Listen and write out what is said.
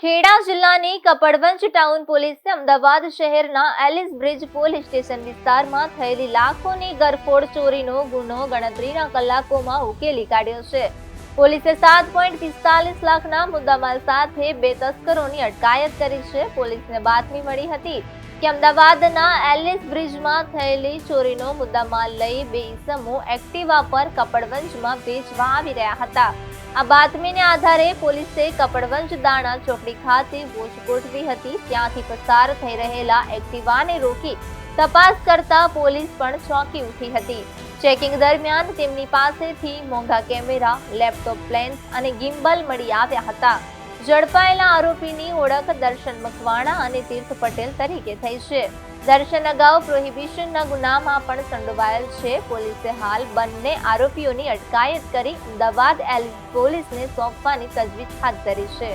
ખેડા જિલ્લાની કપડવંજ ટાઉન પોલીસે અમદાવાદ શહેરના એલિસ બ્રિજ પોલીસ સ્ટેશન વિસ્તારમાં થયેલી લાખોની ગરફોડ ચોરીનો ગુનો ગણતરીના કલાકોમાં ઉકેલી કાઢ્યો છે. પોલીસે 7.45 લાખના મુદ્દામાલ સાથે 2 તસ્કરોની અટકાયત કરી છે. પોલીસને બાતમી મળી હતી કે અમદાવાદના એલિસ બ્રિજમાં થયેલી ચોરીનો મુદ્દામાલ લઈ 2 ઈસમો એક્ટિવા પર કપડવંજમાં વેચવા આવી રહ્યા હતા. આ બાતમીને આધારે પોલીસે કપડવંજ દાણા ચોકડી ખાતે વોચ ગોઠવી હતી. ત્યાંથી પસાર થઈ રહેલા એક્ટિવાને રોકી તપાસ કરતા પોલીસ પણ ચોંકી ઉઠી હતી. ચેકિંગ દરમિયાન તેમની પાસેથી મોંઘા કેમેરા, લેપટોપ લેન્સ અને ગિમ્બલ મળી આવ્યા હતા. ઝડપાયેલા આરોપીની ઓળખ દર્શન મકવાણા અને તીર્થ પટેલ તરીકે થઈ છે. દર્શન અગાઉ પ્રોહિબિશનના ગુનામાં પણ સંડોવાયેલ છે. પોલીસે હાલ બંને આરોપીઓની અટકાયત કરી અમદાવાદ એલિસ પોલીસને સોંપવાની તજવીજ હાથ ધરી છે.